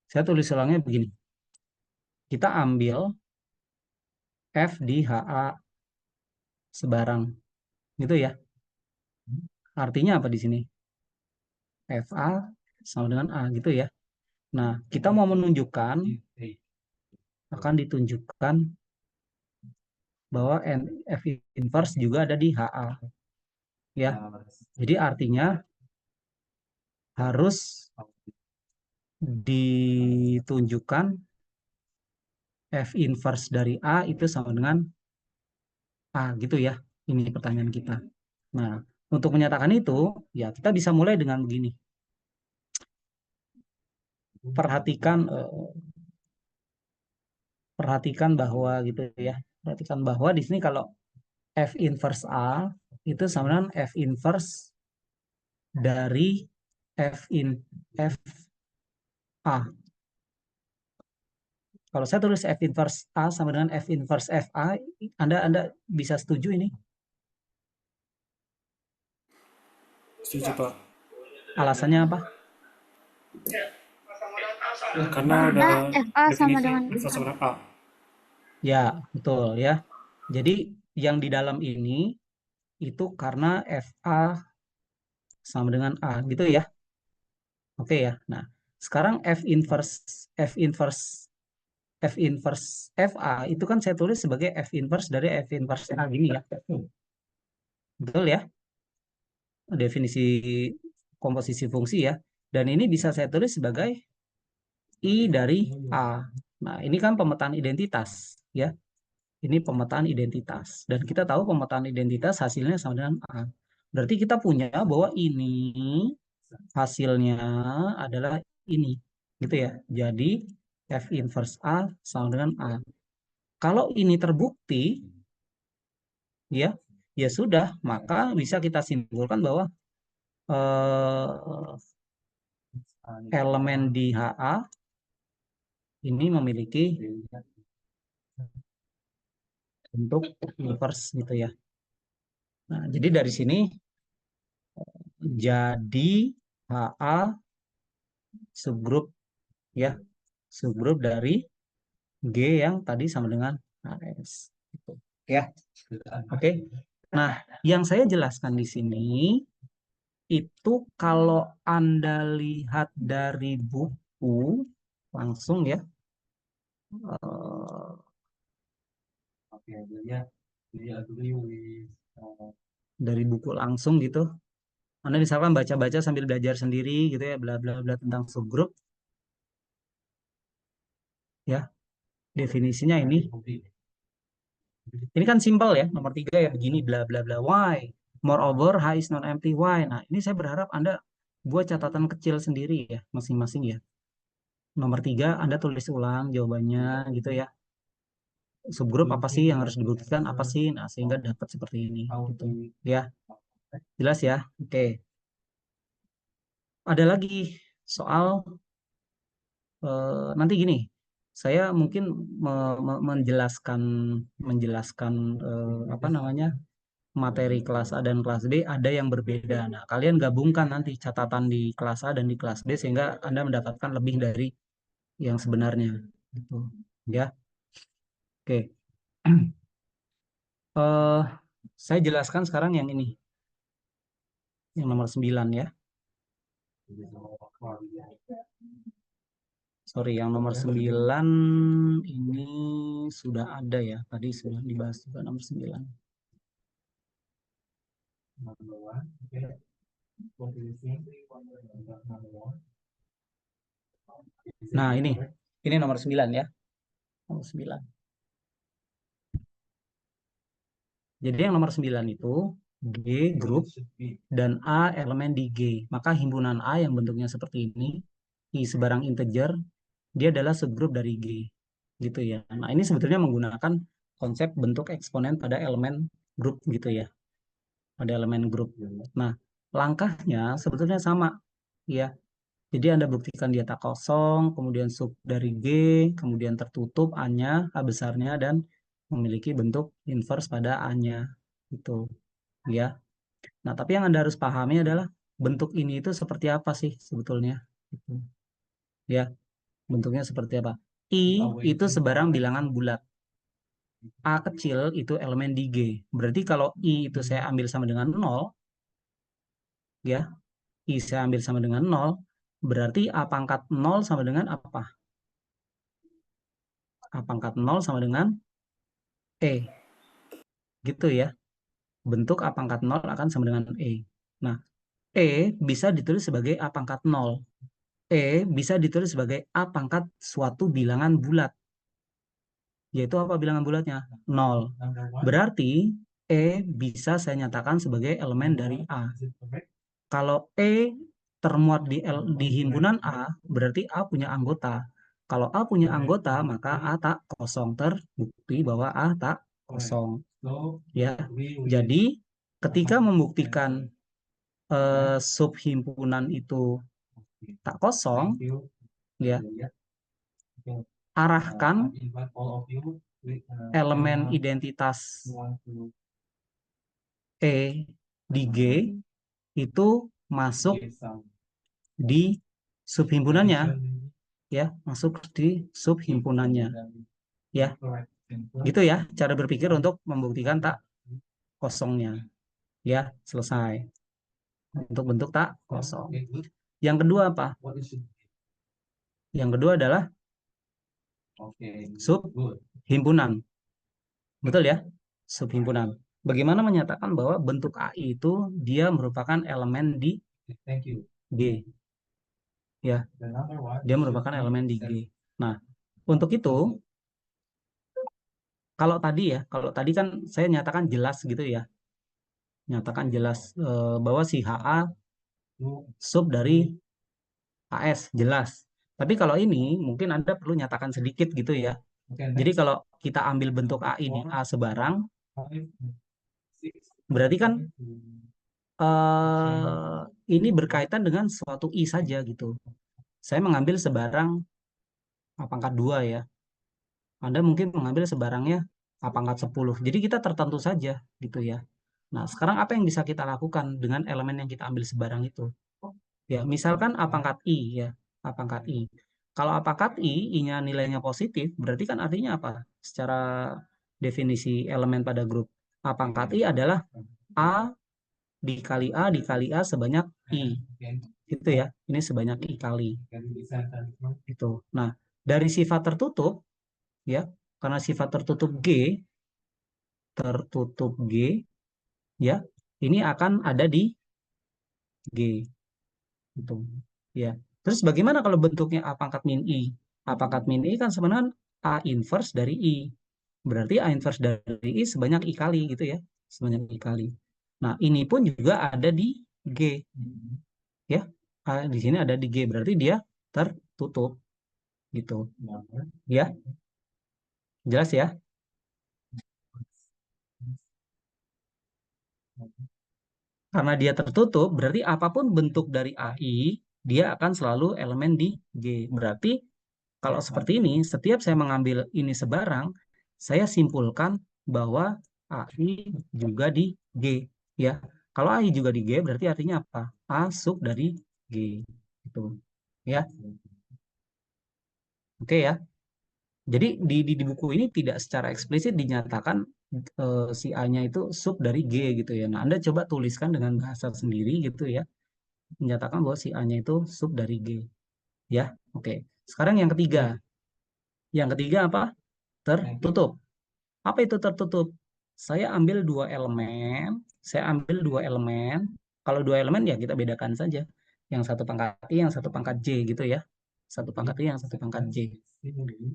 saya tulis ulangnya begini. Kita ambil F di HA sebarang gitu ya. Artinya apa di sini? FA sama dengan A gitu ya. Nah, kita mau menunjukkan akan ditunjukkan bahwa F inverse juga ada di HA ya. Jadi artinya harus ditunjukkan F inverse dari A itu sama dengan A gitu ya. Ini pertanyaan kita. Nah, untuk menyatakan itu, ya kita bisa mulai dengan begini. Perhatikan bahwa gitu ya. Perhatikan bahwa di sini kalau F inverse A itu sama dengan F inverse dari F A. Kalau saya tulis F inverse A sama dengan F inverse FA, Anda bisa setuju ini? Setuju, Pak. Alasannya apa? Karena ada FA sama definisi dengan inverse sama dengan A. Ya, betul ya. Jadi yang di dalam ini itu karena FA sama dengan A gitu ya. Oke ya. Nah, sekarang F inverse FA itu kan saya tulis sebagai F inverse dari F inverse A gini ya. Betul ya? definisi komposisi fungsi ya. Dan ini bisa saya tulis sebagai I dari A. Nah, ini kan pemetaan identitas ya. Ini pemetaan identitas. Dan kita tahu pemetaan identitas hasilnya sama dengan A. Berarti kita punya bahwa ini hasilnya adalah ini. Gitu ya. Jadi F inverse A sama dengan A. Kalau ini terbukti, ya, ya sudah, maka bisa kita simpulkan bahwa elemen di HA ini memiliki bentuk inverse gitu ya. Nah, jadi dari sini jadi HA subgrup ya, subgrup dari G yang tadi sama dengan HS. Gitu. Ya, oke. Nah, yang saya jelaskan di sini itu kalau Anda lihat dari buku langsung ya, dari buku langsung gitu. Anda misalkan baca-baca sambil belajar sendiri gitu ya, bla bla bla tentang subgrup. Ya, definisinya ini. Ini kan simpel ya, nomor 3 ya begini bla bla bla. Why? Moreover, H is not empty. Why? Nah, ini saya berharap Anda buat catatan kecil sendiri ya, masing-masing ya. Nomor 3 Anda tulis ulang jawabannya gitu ya. Subgrup apa sih yang harus dibuktikan, apa sih? Nah, sehingga dapat seperti ini gitu. Ya. Jelas ya? Oke. Ada lagi soal nanti gini. Saya mungkin menjelaskan apa namanya? Materi kelas A dan kelas B ada yang berbeda. Nah, kalian gabungkan nanti catatan di kelas A dan di kelas B sehingga Anda mendapatkan lebih dari yang sebenarnya. Gitu. Ya. Oke. Saya jelaskan sekarang yang ini. Yang nomor 9 ya. Sorry, yang nomor 9 ini sudah ada ya. Tadi sudah dibahas juga nomor 9. Nah, ini nomor 9 ya. Nomor 9. Jadi yang nomor 9 itu G grup dan A elemen di G. Maka himpunan A yang bentuknya seperti ini, I sebarang integer, dia adalah subgrup dari G. Gitu ya. Nah, ini sebetulnya menggunakan konsep bentuk eksponen pada elemen grup gitu ya. Pada elemen grup. Nah, langkahnya sebetulnya sama ya. Jadi Anda buktikan dia tak kosong, kemudian sub dari G, kemudian tertutup A-nya, A besarnya, dan memiliki bentuk inverse pada A-nya. Gitu. Ya. Nah, tapi yang Anda harus pahami adalah bentuk ini itu seperti apa sih sebetulnya. Gitu. Ya, bentuknya seperti apa. I itu sebarang bilangan bulat. A kecil itu elemen di G. Berarti kalau I itu saya ambil sama dengan 0, ya, I saya ambil sama dengan 0, berarti A pangkat 0 sama dengan apa? A pangkat 0 sama dengan E. Gitu ya. Bentuk A pangkat 0 akan sama dengan E. Nah, E bisa ditulis sebagai A pangkat 0. E bisa ditulis sebagai A pangkat suatu bilangan bulat. Yaitu apa bilangan bulatnya? 0. Berarti E bisa saya nyatakan sebagai elemen dari A. Kalau E termuat di himpunan A, berarti A punya anggota. Kalau A punya anggota, maka A tak kosong. Terbukti bahwa A tak kosong. Ya, jadi ketika membuktikan subhimpunan itu tak kosong, ya, arahkan elemen identitas E di G itu masuk di subhimpunannya, ya, masuk di subhimpunannya, ya, gitu ya, cara berpikir untuk membuktikan tak kosongnya, ya, selesai. Untuk bentuk tak kosong. Yang kedua apa? Yang kedua adalah subhimpunan, betul ya, subhimpunan. bagaimana menyatakan bahwa bentuk AI itu dia merupakan elemen di G, ya, dia merupakan elemen di G. Nah, untuk itu, kalau tadi kan saya nyatakan jelas gitu ya, nyatakan jelas bahwa si HA sub dari AS, jelas. Tapi kalau ini mungkin Anda perlu nyatakan sedikit gitu ya. Jadi kalau kita ambil bentuk A ini A sebarang, berarti kan ini berkaitan dengan suatu I saja gitu. Saya mengambil sebarang A pangkat 2 ya. Anda mungkin mengambil sebarangnya A pangkat 10. Jadi kita tertentu saja gitu ya. Nah, sekarang apa yang bisa kita lakukan dengan elemen yang kita ambil sebarang itu? Ya, misalkan A pangkat I ya, A pangkat I. Kalau A pangkat I, I-nya nilainya positif, berarti kan artinya apa? Secara definisi elemen pada grup A pangkat I adalah A dikali A sebanyak I. Gitu ya. Ini sebanyak I kali. Itu. Nah, dari sifat tertutup ya, karena sifat tertutup G ya, ini akan ada di G. Gitu. Ya. Terus bagaimana kalau bentuknya A pangkat min I? A pangkat min I kan sebenarnya A inverse dari I. Berarti A inverse dari I sebanyak I kali gitu ya. Sebanyak I kali. Nah, ini pun juga ada di G. Ya. Di sini ada di G. Berarti dia tertutup. Gitu. Ya. Jelas ya? Karena dia tertutup, berarti apapun bentuk dari AI, dia akan selalu elemen di G. Berarti kalau seperti ini, setiap saya mengambil ini sebarang, saya simpulkan bahwa AI juga di G. Ya, kalau AI juga di G, berarti artinya apa? A sub dari G. Itu. Ya, oke ya. Jadi di buku ini tidak secara eksplisit dinyatakan si A-nya itu sub dari G gitu ya. Nah, Anda coba tuliskan dengan bahasa sendiri gitu ya. Menyatakan bahwa si A-nya itu sub dari G. Ya, oke. Sekarang yang ketiga. Yang ketiga apa? Tertutup. Apa itu tertutup? Saya ambil dua elemen. Saya ambil dua elemen. Kalau dua elemen ya kita bedakan saja. Yang satu pangkat I, yang satu pangkat J gitu ya. Satu pangkat I, yang satu pangkat J.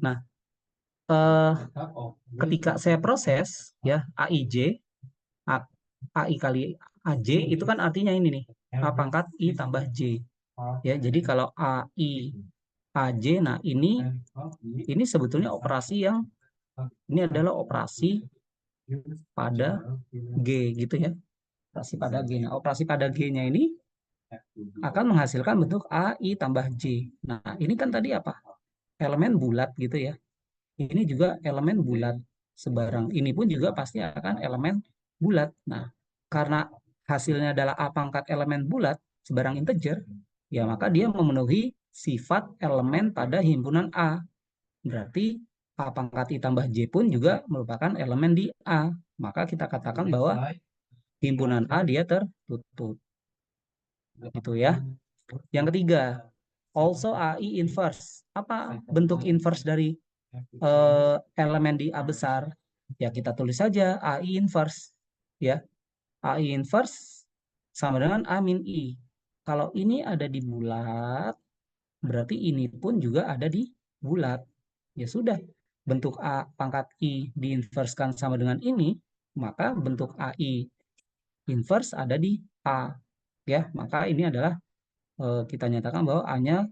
Nah, eh, ketika saya proses ya AIJ, AI kali AJ itu kan artinya ini nih. A pangkat I tambah J. Ya, jadi kalau AI AJ, nah ini sebetulnya operasi yang ini adalah operasi pada G gitu ya. Operasi pada G. Nah, operasi pada G-nya ini akan menghasilkan bentuk AI tambah J. Nah, ini kan tadi apa? Elemen bulat gitu ya. Ini juga elemen bulat sebarang. Ini pun juga pasti akan elemen bulat. Nah, karena hasilnya adalah A pangkat elemen bulat sebarang integer, ya maka dia memenuhi sifat elemen pada himpunan A. Berarti A pangkat I tambah J pun juga merupakan elemen di A. Maka kita katakan bahwa himpunan A dia tertutup. Gitu ya. Yang ketiga, also AI inverse. Apa bentuk inverse dari elemen di A besar? Ya kita tulis saja AI inverse. Ya, AI inverse sama dengan A min I. Kalau ini ada di bulat, berarti ini pun juga ada di bulat. Ya sudah, bentuk A pangkat I diinverskan sama dengan ini, maka bentuk AI inverse ada di A. Ya, maka ini adalah kita nyatakan bahwa A-nya,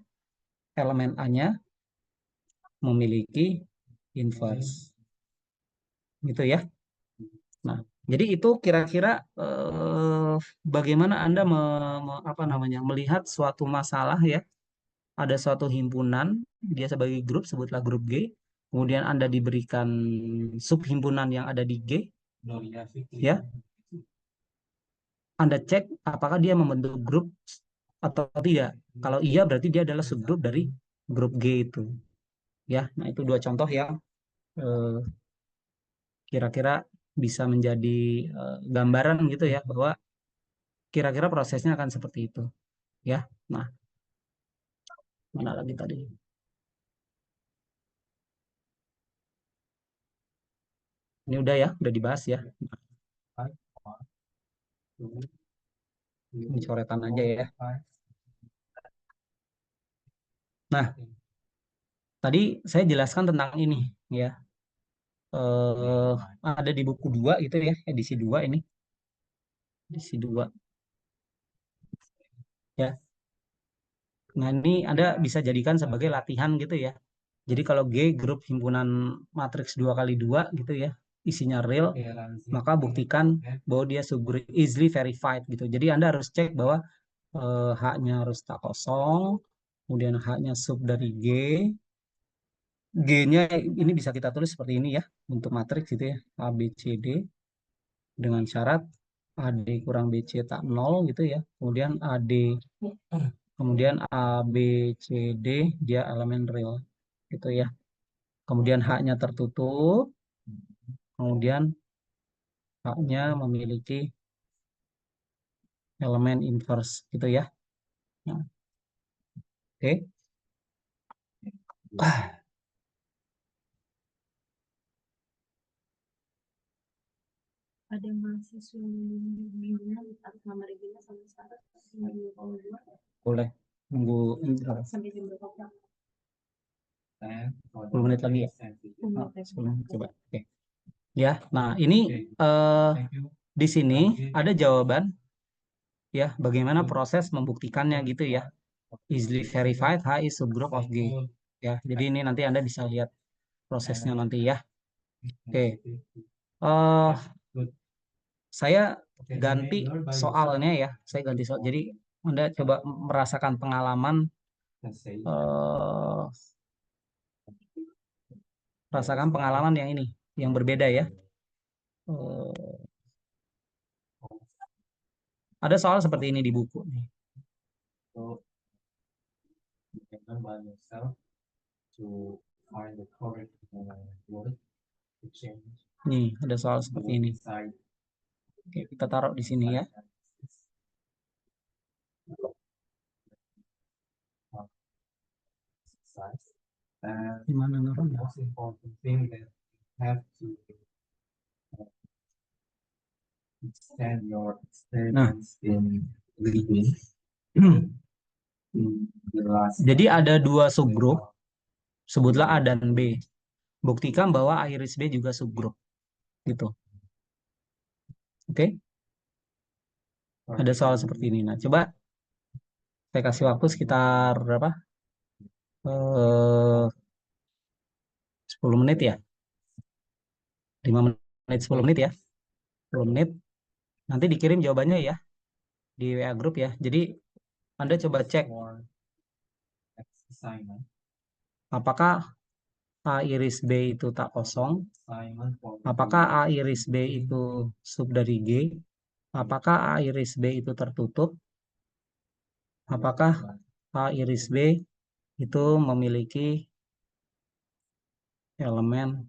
elemen A-nya memiliki inverse. Gitu ya. Nah, jadi itu kira-kira bagaimana Anda melihat suatu masalah ya. Ada suatu himpunan, dia sebagai grup, sebutlah grup G. Kemudian Anda diberikan subhimpunan yang ada di G. Ya. Anda cek apakah dia membentuk grup atau tidak. Kalau iya berarti dia adalah subgrup dari grup G itu. Ya, nah itu dua contoh yang kira-kira bisa menjadi gambaran gitu ya bahwa kira-kira prosesnya akan seperti itu. Ya, nah mana lagi tadi? Ini udah ya, udah dibahas ya. Ini coretan aja ya. Nah, tadi saya jelaskan tentang ini ya. Ada di buku 2 itu ya, edisi 2 ini. Edisi 2 ya. Nah, ini Anda bisa jadikan sebagai latihan gitu ya. Jadi kalau G grup himpunan matriks 2x2 gitu ya, isinya real, maka buktikan bahwa dia subgroup easily verified gitu. Jadi Anda harus cek bahwa H-nya harus tak kosong, kemudian H-nya sub dari G. G-nya ini bisa kita tulis seperti ini ya, untuk matriks gitu ya, A, B, C, D. Dengan syarat AD kurang BC tak 0 gitu ya. Kemudian A, B, C, D dia elemen real gitu ya. Kemudian H-nya tertutup. Kemudian H-nya memiliki elemen inverse gitu ya. Nah, oke. Ada mahasiswa bimbingan atas nama Regina sampai sekarang seminggu kalau dua Boleh nunggu sampai jam berapa Pak? 10 menit lagi ya. 10 menit, coba. Oke. Ya, nah ini di sini ada jawaban ya, bagaimana proses membuktikannya gitu ya. Easily verified H is subgroup of G. Ya, jadi ini nanti Anda bisa lihat prosesnya nanti ya. Oke. Saya ganti soalnya ya. Saya ganti soal. Jadi Anda coba merasakan pengalaman rasakan pengalaman yang ini, yang berbeda ya. Ada soal seperti ini di buku nih. Nih, ada soal seperti ini. Oke, kita taruh di sini ya. Gimana naruhnya? Nah, jadi ada dua subgroup, sebutlah A dan B. Buktikan bahwa A iris B juga subgroup, gitu. Oke? Ada soal seperti ini. Nah, coba saya kasih waktu sekitar berapa? 10 menit ya. 5 menit, 10 menit ya. 10 menit. Nanti dikirim jawabannya ya di WA grup ya. Jadi Anda coba cek apakah A iris B itu tak kosong, apakah A iris B itu sub dari G, apakah A iris B itu tertutup, apakah A iris B itu memiliki elemen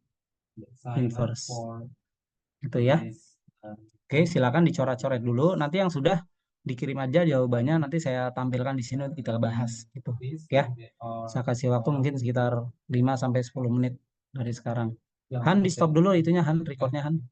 inverse. Gitu ya. Oke, silakan dicoret-coret dulu. Nanti yang sudah dikirim aja jawabannya, nanti saya tampilkan di sini kita bahas gitu ya. Saya kasih waktu mungkin sekitar 5 sampai 10 menit dari sekarang. Han, di stop dulu itunya Han, recordnya Han.